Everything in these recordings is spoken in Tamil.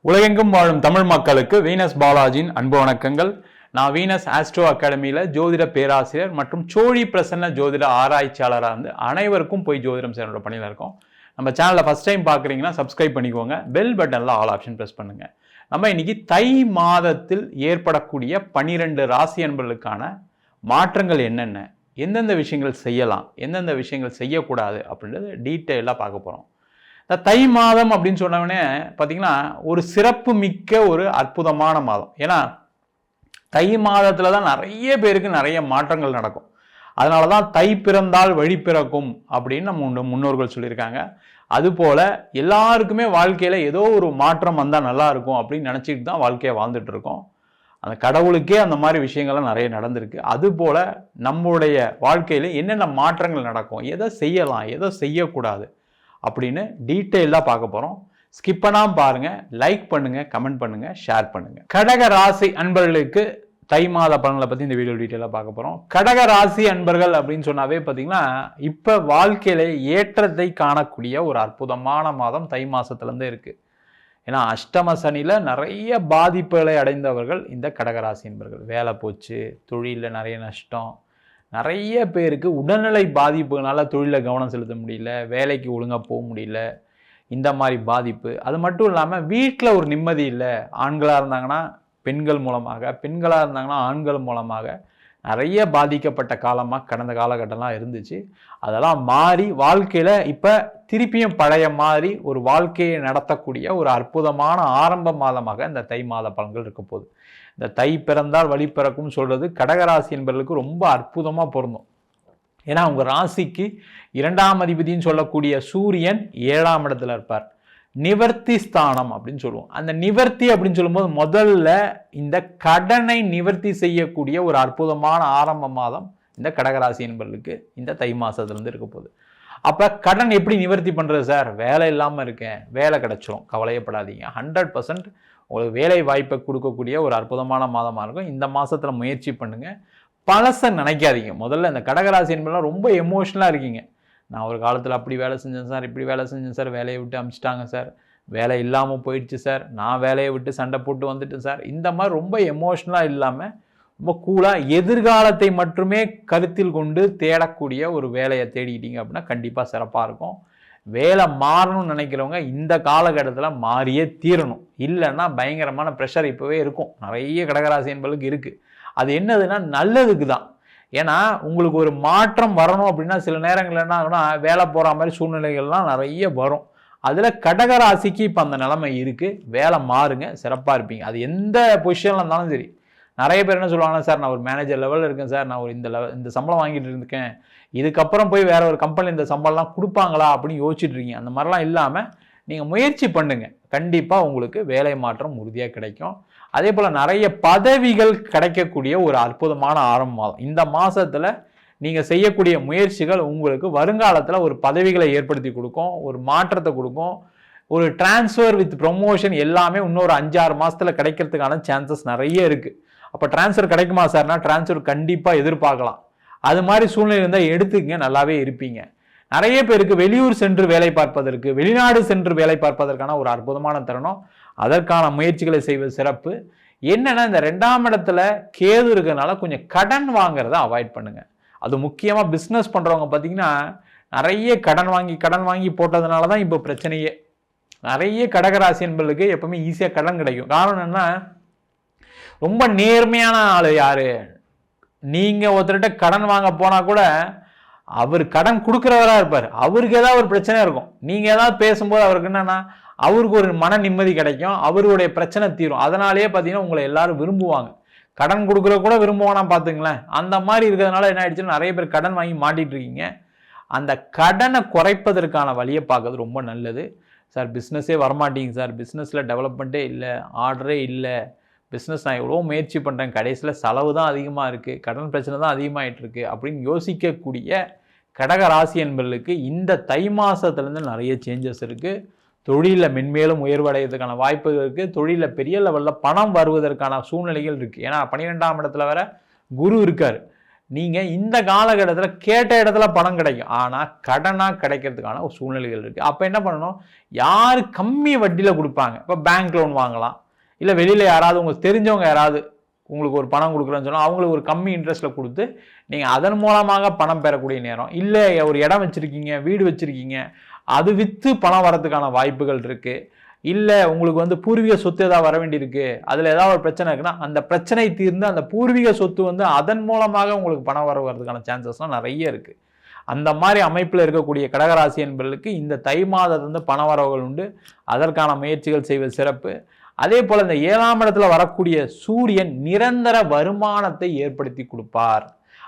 உலகெங்கும் வாழும் தமிழ் மக்களுக்கு வீனஸ் பாலாஜியின் அன்பு வணக்கங்கள். நான் வீனஸ் ஆஸ்ட்ரோ அகாடமியில் ஜோதிட பேராசிரியர் மற்றும் சோழி பிரசன்ன ஜோதிட ஆராய்ச்சியாளராக இருந்து அனைவருக்கும் போய் ஜோதிடம் சேனலோட பணியில் இருக்கோம். நம்ம சேனலில் ஃபஸ்ட் டைம் பார்க்குறீங்கன்னா சப்ஸ்கிரைப் பண்ணிக்கோங்க, பெல் பட்டனில் ஆல் ஆப்ஷன் ப்ரெஸ் பண்ணுங்கள். நம்ம இன்னைக்கு தை மாதத்தில் ஏற்படக்கூடிய 12 ராசி அன்பர்களுக்கான மாற்றங்கள் என்னென்ன, எந்தெந்த விஷயங்கள் செய்யலாம், எந்தெந்த விஷயங்கள் செய்யக்கூடாது அப்படின்றது டீட்டெயிலாக பார்க்க போகிறோம். இந்த தை மாதம் அப்படின்னு சொன்னவொடனே பார்த்தீங்கன்னா ஒரு சிறப்பு மிக்க ஒரு அற்புதமான மாதம். ஏன்னா தை மாதத்தில் தான் நிறைய பேருக்கு நிறைய மாற்றங்கள் நடக்கும். அதனால தான் தை பிறந்தால் வழி பிறக்கும் அப்படின்னு நம்ம முன்னோர்கள் சொல்லியிருக்காங்க. அதுபோல் எல்லாருக்குமே வாழ்க்கையில் ஏதோ ஒரு மாற்றம் வந்தால் நல்லா இருக்கும் அப்படின்னு நினச்சிக்கிட்டு தான் வாழ்க்கையை வாழ்ந்துட்டு இருக்கோம். அந்த கடவுளுக்கே அந்த மாதிரி விஷயங்கள்லாம் நிறைய நடந்திருக்கு. அதுபோல் நம்மளுடைய வாழ்க்கையில் என்னென்ன மாற்றங்கள் நடக்கும், எதை செய்யலாம், எதை செய்யக்கூடாது அப்படின்னு டீட்டெயிலாக பார்க்க போகிறோம். ஸ்கிப் பண்ணாமல் பாருங்கள், லைக் பண்ணுங்கள், கமெண்ட் பண்ணுங்கள், ஷேர் பண்ணுங்கள். கடக ராசி அன்பர்களுக்கு தை மாத பலன்களை பற்றி இந்த வீடியோ டீட்டெயிலாக பார்க்க போகிறோம். கடக ராசி அன்பர்கள் அப்படின்னு சொன்னாவே பார்த்தீங்கன்னா இப்போ வாழ்க்கையில ஏற்றத்தை காணக்கூடிய ஒரு அற்புதமான மாதம் தை மாதத்துலேருந்தே இருக்குது. ஏன்னா அஷ்டம சனியில் நிறைய பாதிப்புகளை அடைந்தவர்கள் இந்த கடகராசி அன்பர்கள். வேலை போச்சு, தொழிலில் நிறைய நஷ்டம், நிறைய பேருக்கு உடல்நிலை பாதிப்புனால தொழிலில் கவனம் செலுத்த முடியல, வேலைக்கு ஒழுங்காக போக முடியல, இந்த மாதிரி பாதிப்பு. அது மட்டும் இல்லாமல் வீட்டில் ஒரு நிம்மதி இல்லை. ஆண்களாக இருந்தாங்கன்னா பெண்கள் மூலமாக, பெண்களாக இருந்தாங்கன்னா ஆண்கள் மூலமாக நிறைய பாதிக்கப்பட்ட காலமாக கடந்த காலகட்டம்லாம் இருந்துச்சு. அதெல்லாம் மாறி வாழ்க்கையில் இப்போ திருப்பியும் பழைய மாதிரி ஒரு வாழ்க்கையை நடத்தக்கூடிய ஒரு அற்புதமான ஆரம்ப மாதமாக இந்த தை மாத பலன்கள் இருக்க போகுது. இந்த தை பிறந்தால் வழி பிறக்கும் சொல்கிறது கடகராசி என்பவர்களுக்கு ரொம்ப அற்புதமாக பொருந்தும். ஏன்னா அவங்க ராசிக்கு 2ஆம் அதிபதினு சொல்லக்கூடிய சூரியன் 7ஆம் இடத்துல இருப்பார். நிவர்த்தி ஸ்தானம் அப்படின்னு சொல்லுவோம். அந்த நிவர்த்தி அப்படின்னு சொல்லும்போது முதல்ல இந்த கடனை நிவர்த்தி செய்யக்கூடிய ஒரு அற்புதமான ஆரம்ப மாதம் இந்த கடகராசி என்பவர்களுக்கு இந்த தை மாதத்துலேருந்து இருக்க போகுது. அப்போ கடன் எப்படி நிவர்த்தி பண்ணுறது சார்? வேலை இல்லாமல் இருக்கேன், வேலை கிடைச்சிரும், கவலையப்படாதீங்க. 100% உங்களுக்கு வேலை வாய்ப்பை கொடுக்கக்கூடிய ஒரு அற்புதமான மாதமாக இருக்கும். இந்த மாதத்தில் முயற்சி பண்ணுங்கள். பழசை நினைக்காதீங்க. முதல்ல இந்த கடகராசி என்பதெல்லாம் ரொம்ப எமோஷ்னலாக இருக்கீங்க. நான் ஒரு காலத்தில் அப்படி வேலை செஞ்சேன் சார், இப்படி வேலை செஞ்சேன் சார், வேலையை விட்டு அனுப்பிச்சிட்டாங்க சார், வேலை இல்லாமல் போயிடுச்சு சார், நான் வேலையை விட்டு சண்டை போட்டு வந்துட்டேன் சார், இந்த மாதிரி ரொம்ப எமோஷ்னலாக இல்லாமல் ரொம்ப கூலாக எதிர்காலத்தை மட்டுமே கருத்தில் கொண்டு தேடக்கூடிய ஒரு வேலையை தேடிக்கிட்டீங்க அப்படின்னா கண்டிப்பாக சிறப்பாக இருக்கும். வேலை மாறணும்னு நினைக்கிறவங்க இந்த காலகட்டத்தில் மாறியே தீரணும். இல்லைன்னா பயங்கரமான ப்ரெஷர் இப்போவே இருக்கும். நிறைய கடகராசி என்பதுக்கு இருக்குது. அது என்னதுன்னா நல்லதுக்கு தான். ஏன்னா உங்களுக்கு ஒரு மாற்றம் வரணும் அப்படின்னா சில நேரங்கள் என்ன ஆகுனா வேலை போகிற மாதிரி சூழ்நிலைகள்லாம் நிறைய வரும். அதில் கடகராசிக்கு இப்போ அந்த நிலைமை இருக்குது. வேலை மாறுங்க, சிறப்பாக இருப்பீங்க. அது எந்த பொசிஷனில் இருந்தாலும் சரி. நிறைய பேர் என்ன சொல்லுவாங்கன்னா சார், நான் ஒரு மேனேஜர் லெவலில் இருக்கேன் சார், நான் ஒரு இந்த சம்பளம் வாங்கிட்டு இருக்கேன், இதுக்கப்புறம் போய் வேற ஒரு கம்பெனி இந்த சம்பளம்லாம் கொடுப்பாங்களா அப்படின்னு யோசிச்சுட்டு இருக்கீங்க. அந்த மாதிரிலாம் இல்லாமல் நீங்கள் முயற்சி பண்ணுங்கள். கண்டிப்பாக உங்களுக்கு வேலை மாற்றம் உறுதியாக கிடைக்கும். அதே போல் நிறைய பதவிகள் கிடைக்கக்கூடிய ஒரு அற்புதமான ஆரம்ப மாதம். இந்த மாதத்தில் நீங்கள் செய்யக்கூடிய முயற்சிகள் உங்களுக்கு வருங்காலத்தில் ஒரு பதவிகளை ஏற்படுத்தி கொடுக்கும், ஒரு மாற்றத்தை கொடுக்கும். ஒரு டிரான்ஸ்ஃபர் வித் ப்ரொமோஷன் எல்லாமே இன்னொரு 5-6 மாதத்தில் கிடைக்கிறதுக்கான சான்சஸ் நிறைய இருக்குது. அப்போ டிரான்ஸ்ஃபர் கிடைக்குமா சார்னா டிரான்ஸ்ஃபர் கண்டிப்பாக எதிர்பார்க்கலாம். அது மாதிரி சூழ்நிலை இருந்தால் எடுத்துக்கங்க, நல்லாவே இருப்பீங்க. நிறைய பேருக்கு வெளியூர் சென்று வேலை பார்ப்பதற்கு, வெளிநாடு சென்று வேலை பார்ப்பதற்கான ஒரு அற்புதமான தருணம். அதற்கான முயற்சிகளை செய்வது சிறப்பு. என்னன்னா இந்த 2ஆம் இடத்துல கேது இருக்கிறதுனால கொஞ்சம் கடன் வாங்குறத அவாய்ட் பண்ணுங்க. அது முக்கியமாக பிஸ்னஸ் பண்ணுறவங்க பார்த்தீங்கன்னா நிறைய கடன் வாங்கி போட்டதுனால தான் இப்போ பிரச்சனையே. நிறைய கடகராசி என்பவர்களுக்கு எப்பவுமே ஈஸியாக கடன் கிடைக்கும். காரணம் என்ன, ரொம்ப நேர்மையான ஆள் யாரு. நீங்கள் ஒருத்தர்கிட்ட கடன் வாங்க போனால் கூட அவர் கடன் கொடுக்குறவராக இருப்பார். அவருக்கு ஏதாவது ஒரு பிரச்சனை இருக்கும். நீங்கள் ஏதாவது பேசும்போது அவருக்கு என்னன்னா அவருக்கு ஒரு மன நிம்மதி கிடைக்கும், அவருடைய பிரச்சனை தீரும். அதனாலேயே பார்த்தீங்கன்னா உங்களை எல்லாரும் விரும்புவாங்க. கடன் கொடுக்குற கூட விரும்புவானா பார்த்துங்களேன். அந்த மாதிரி இருக்கிறதுனால என்ன ஆயிடுச்சுன்னா நிறைய பேர் கடன் வாங்கி மாட்டிட்டு இருக்கீங்க. அந்த கடனை குறைப்பதற்கான வழியை பார்க்கறது ரொம்ப நல்லது. சார் பிஸ்னஸே வரமாட்டேங்க சார், பிஸ்னஸில் டெவலப்மெண்ட்டே இல்லை, ஆர்டரே இல்லை, பிஸ்னஸ் நான் எவ்வளோ முயற்சி பண்ணுறேன், கடைசியில் செலவு தான் அதிகமாக இருக்குது, கடன் பிரச்சனை தான் அதிகமாகிட்டு இருக்கு அப்படின்னு யோசிக்கக்கூடிய கடக ராசி என்பவர்களுக்கு இந்த தை மாதத்துலேருந்து நிறைய சேஞ்சஸ் இருக்குது. தொழிலில் மென்மேலும் உயர்வடைகிறதுக்கான வாய்ப்புகள் இருக்குது. தொழிலில் பெரிய லெவலில் பணம் வருவதற்கான சூழ்நிலைகள் இருக்குது. ஏன்னா 12ஆம் இடத்துல வர குரு இருக்கார். நீங்கள் இந்த காலகட்டத்தில் கேட்ட இடத்துல பணம் கிடைக்கும், ஆனால் கடனாக கிடைக்கிறதுக்கான ஒரு சூழ்நிலைகள் இருக்குது. அப்போ என்ன பண்ணணும், யார் கம்மி வட்டியில் கொடுப்பாங்க, இப்போ பேங்க் லோன் வாங்கலாம், இல்லை வெளியில் யாராவது உங்களுக்கு தெரிஞ்சவங்க யாராவது உங்களுக்கு ஒரு பணம் கொடுக்குறேன்னு சொன்னால் அவங்களுக்கு ஒரு கம்மி இன்ட்ரெஸ்ட்டில் கொடுத்து நீங்கள் அதன் மூலமாக பணம் பெறக்கூடிய நேரம். இல்லை ஒரு இடம் வச்சுருக்கீங்க, வீடு வச்சுருக்கீங்க, அது விற்று பணம் வரதுக்கான வாய்ப்புகள் இருக்குது. இல்லை உங்களுக்கு பூர்வீக சொத்து ஏதாவது வர வேண்டியிருக்கு, அதில் ஏதாவது ஒரு பிரச்சனை இருக்குன்னா அந்த பிரச்சனை தீர்ந்து அந்த பூர்வீக சொத்து அதன் மூலமாக உங்களுக்கு பணம் வரதுக்கான சான்சஸ்லாம் நிறைய இருக்குது. அந்த மாதிரி அமைப்பில் இருக்கக்கூடிய கடகராசி என்பவர்களுக்கு இந்த தை மாதத்து பண வரவுகள் உண்டு. அதற்கான முயற்சிகள் செய்வது சிறப்பு. அதே போல் இந்த 7ஆம் இடத்துல வரக்கூடிய சூரியன் நிரந்தர வருமானத்தை ஏற்படுத்தி கொடுப்பார்.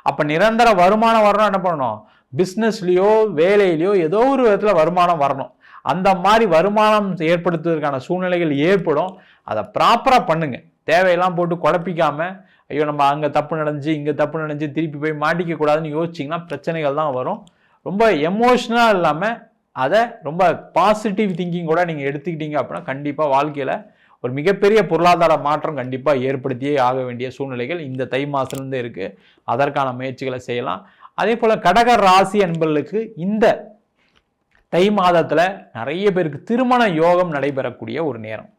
அப்போ நிரந்தர வருமானம் வரணும், என்ன பண்ணணும், பிஸ்னஸ்லையோ வேலையிலையோ ஏதோ ஒரு விதத்தில் வருமானம் வரணும். அந்த மாதிரி வருமானம் ஏற்படுத்துவதற்கான சூழ்நிலைகள் ஏற்படும். அதை ப்ராப்பராக பண்ணுங்க. தேவையெல்லாம் போட்டு குழப்பிக்காமல் ஐயோ நம்ம அங்கே தப்பு நடந்துச்சு இங்கே தப்பு நடந்துச்சு திருப்பி போய் மாட்டிக்க கூடாதுன்னு யோசிச்சிங்கன்னா பிரச்சனைகள் தான் வரும். ரொம்ப எமோஷ்னலாக இல்லாமல் அதை ரொம்ப பாசிட்டிவ் திங்கிங் கூட நீங்கள் எடுத்துக்கிட்டீங்க அப்படின்னா கண்டிப்பாக வாழ்க்கையில் ஒரு மிகப்பெரிய பொருளாதார மாற்றம் கண்டிப்பாக ஏற்படுத்தியே ஆக வேண்டிய சூழ்நிலைகள் இந்த தை மாதத்துலேருந்து இருக்குது. அதற்கான முயற்சிகளை செய்யலாம். அதே போல் கடக ராசி என்பவர்களுக்கு இந்த தை மாதத்தில் நிறைய பேருக்கு திருமண யோகம் நடைபெறக்கூடிய ஒரு நேரம்.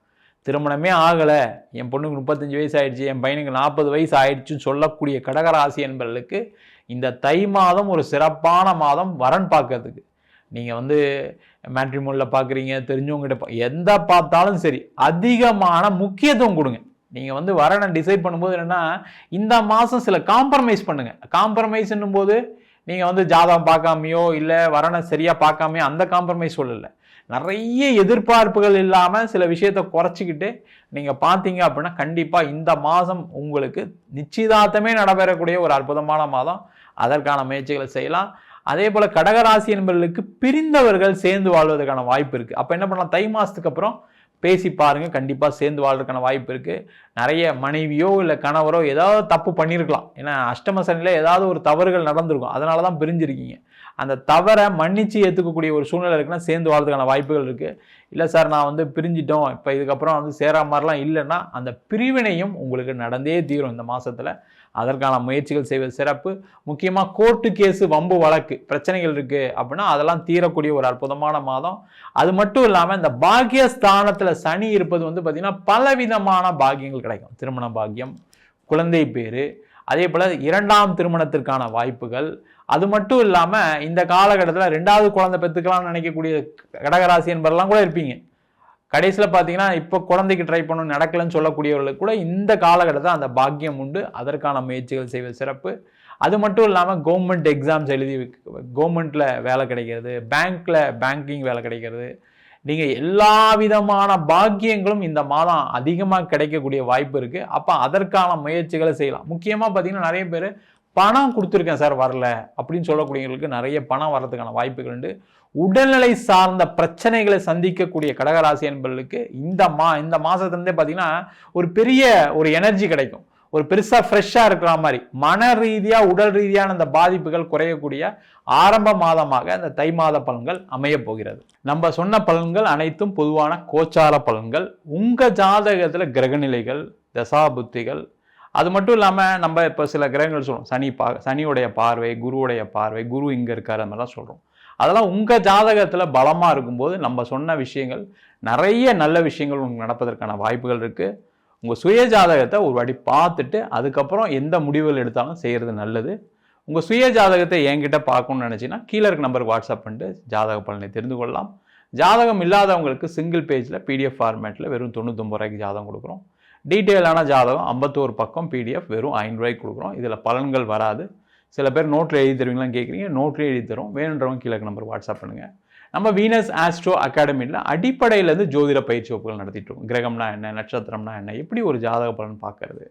திருமணமே ஆகலை, என் பொண்ணுக்கு 35 வயசு ஆயிடுச்சு, என் பையனுக்கு 40 வயசு ஆயிடுச்சுன்னு சொல்லக்கூடிய கடகராசி என்பவர்களுக்கு இந்த தை மாதம் ஒரு சிறப்பான மாதம் வரன் பார்க்கறதுக்கு. நீங்கள் மேட்ரிமோனியில் பார்க்குறீங்க, தெரிஞ்சவங்ககிட்ட எந்த பார்த்தாலும் சரி அதிகமான முக்கியத்துவம் கொடுங்க. நீங்கள் வரனை டிசைட் பண்ணும்போது என்னென்னா இந்த மாதம் சில காம்ப்ரமைஸ் பண்ணுங்கள். காம்ப்ரமைஸ்ன்னும் போது நீங்கள் ஜாதகம் பார்க்காமையோ இல்லை வரனை சரியாக பார்க்காமையோ அந்த காம்ப்ரமைஸ் சொல்லலை. நிறைய எதிர்பார்ப்புகள் இல்லாமல் சில விஷயத்தை குறைச்சிக்கிட்டு நீங்கள் பார்த்தீங்க அப்படின்னா கண்டிப்பாக இந்த மாதம் உங்களுக்கு நிச்சயதார்த்தமே நடைபெறக்கூடிய ஒரு அற்புதமான மாதம். அதற்கான முயற்சிகளை செய்யலாம். அதே போல் கடகராசி என்பவர்களுக்கு பிரிந்தவர்கள் சேர்ந்து வாழ்வதற்கான வாய்ப்பு இருக்குது. அப்போ என்ன பண்ணலாம், தை மாதத்துக்கு அப்புறம் பேசி பாருங்கள், கண்டிப்பாக சேர்ந்து வாழ்றதுக்கான வாய்ப்பு இருக்குது. நிறைய மனைவியோ இல்லை கணவரோ ஏதாவது தப்பு பண்ணியிருக்கலாம். ஏன்னா அஷ்டம சனியில் ஏதாவது ஒரு தவறுகள் நடந்திருக்கும், அதனால தான் பிரிஞ்சிருக்கீங்க. அந்த தவறை மன்னிச்சு ஏற்றுக்கக்கூடிய ஒரு சூழ்நிலை இருக்குன்னா சேர்ந்து வாழ்றதுக்கான வாய்ப்புகள் இருக்குது. இல்லை சார் நான் பிரிஞ்சிட்டோம், இப்போ இதுக்கப்புறம் சேரா மாதிரிலாம் இல்லைன்னா அந்த பிரிவினையும் உங்களுக்கு நடந்தே தீரும் இந்த மாதத்தில். அதற்கான முயற்சிகள் செய்வது சிறப்பு. முக்கியமாக கோர்ட்டு கேஸு வம்பு வழக்கு பிரச்சனைகள் இருக்குது அப்படின்னா அதெல்லாம் தீரக்கூடிய ஒரு அற்புதமான மாதம். அது மட்டும் இல்லாமல் இந்த பாக்கியஸ்தானத்தில் சனி இருப்பது பார்த்திங்கன்னா பலவிதமான பாக்கியங்கள் கிடைக்கும். திருமண பாக்கியம், குழந்தை பேர், அதே போல் 2ஆம் திருமணத்திற்கான வாய்ப்புகள். அது மட்டும் இல்லாமல் இந்த காலகட்டத்தில் 2வது குழந்தை பெற்றுக்கலாம்னு நினைக்கக்கூடிய கடகராசி என்பதெல்லாம் கூட இருப்பீங்க. கடைசியில் பார்த்தீங்கன்னா இப்போ குழந்தைக்கு ட்ரை பண்ணணும் நடக்கலன்னு சொல்லக்கூடியவர்களுக்கு கூட இந்த காலகட்டத்தில் அந்த பாக்கியம் உண்டு. அதற்கான முயற்சிகள் செய்வது சிறப்பு. அது மட்டும் இல்லாமல் கவர்மெண்ட் எக்ஸாம்ஸ் எழுதி கவர்மெண்ட்டில் வேலை கிடைக்கிறது, பேங்க்கில் பேங்கிங் வேலை கிடைக்கிறது, நீங்கள் எல்லா விதமான பாக்கியங்களும் இந்த மாதம் அதிகமாக கிடைக்கக்கூடிய வாய்ப்பு இருக்குது. அப்போ அதற்கான முயற்சிகளை செய்யலாம். முக்கியமாக பார்த்தீங்கன்னா நிறைய பேர் பணம் கொடுத்துருக்கேன் சார் வரல அப்படின்னு சொல்லக்கூடியவங்களுக்கு நிறைய பணம் வர்றதுக்கான வாய்ப்புகள் உண்டு. உடல்நிலை சார்ந்த பிரச்சனைகளை சந்திக்கக்கூடிய கடகராசி என்பவர்களுக்கு இந்த மாதத்துலேருந்தே பார்த்தீங்கன்னா ஒரு பெரிய ஒரு எனர்ஜி கிடைக்கும். ஒரு பெருசாக ஃப்ரெஷ்ஷாக இருக்கிற மாதிரி மன ரீதியாக உடல் ரீதியான அந்த பாதிப்புகள் குறையக்கூடிய ஆரம்ப மாதமாக இந்த தை மாத பலன்கள் அமைய போகிறது. நம்ம சொன்ன பலன்கள் அனைத்தும் பொதுவான கோச்சார பலன்கள். உங்கள் ஜாதகத்தில் கிரகநிலைகள், தசாபுத்திகள், அது மட்டும் இல்லாமல் நம்ம இப்போ சில கிரகங்கள் சொல்லுவோம், சனியுடைய பார்வை, குருவுடைய பார்வை, குரு இங்கே இருக்கார், அந்த மாதிரிலாம் சொல்கிறோம். அதெல்லாம் உங்கள் ஜாதகத்தில் பலமாக இருக்கும்போது நம்ம சொன்ன விஷயங்கள் நிறைய நல்ல விஷயங்கள் உங்களுக்கு நடப்பதற்கான வாய்ப்புகள் இருக்குது. உங்கள் சுய ஜாதகத்தை ஒரு வாட்டி பார்த்துட்டு அதுக்கப்புறம் எந்த முடிவுகள் எடுத்தாலும் செய்கிறது நல்லது. உங்கள் சுய ஜாதகத்தை என்கிட்ட பார்க்கணும்னு நினச்சிங்கன்னா கீழே இருக்க நம்பருக்கு வாட்ஸ்அப் பண்ணிட்டு ஜாதக பலனை தெரிந்து கொள்ளலாம். ஜாதகம் இல்லாதவங்களுக்கு சிங்கிள் பேஜில் பிடிஎஃப் ஃபார்மேட்டில் வெறும் 99 ரூபாய்க்கு ஜாதகம் கொடுக்குறோம். டீட்டெயிலான ஜாதகம் 51 பக்கம் பிடிஎஃப் வெறும் 5 ரூபாய்க்கு கொடுக்குறோம். இதில் பலன்கள் வராது. சில பேர் நோட்டில் எழுதி தருவீங்களான்னு கேட்குறீங்க, நோட்லேயே எழுதி தரும். வேணுன்றவங்க கீழே நம்பர் வாட்ஸ்அப் பண்ணுங்கள். நம்ம வீனஸ் ஆஸ்ட்ரோ அகாடமியில் அடிப்படையிலேருந்து ஜோதிட பயிற்சி வகுப்புகள் நடத்திட்டு இருக்கோம். கிரகம்னா என்ன, நட்சத்திரம்னா என்ன, எப்படி ஒரு ஜாதக பலன் பார்க்கறது,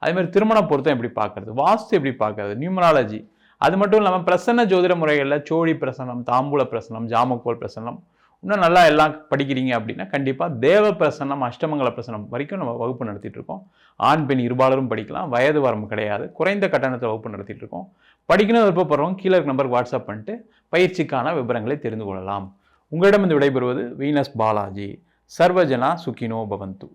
அதேமாதிரி திருமண பொருத்தம் எப்படி பார்க்கறது, வாஸ்து எப்படி பார்க்கறது, நியூமராலஜி, அது மட்டும் இல்லாமல் பிரசன்ன ஜோதிட முறைகளில் சோழி பிரசனம், தாம்பூல பிரசனம், ஜாமக்கோல் பிரசனம், இன்னும் நல்லா எல்லாம் படிக்கிறீங்க அப்படின்னா கண்டிப்பாக தேவ பிரசனம், அஷ்டமங்கல பிரசனம் வரைக்கும் நம்ம வகுப்பு நடத்திட்டு இருக்கோம். ஆண் பெண் இருபாலரும் படிக்கலாம், வயது வரம்பு கிடையாது, குறைந்த கட்டணத்தில் வகுப்பு நடத்திட்டு இருக்கோம். படிக்கணும் விருப்பப்படுறவங்க கீழே நம்பருக்கு வாட்ஸ்அப் பண்ணிட்டு பயிற்சிக்கான விவரங்களை தெரிந்து கொள்ளலாம். உங்களிடம் விடைபெறுவது வீனஸ் பாலாஜி. சர்வஜனா சுகினோ பவந்து.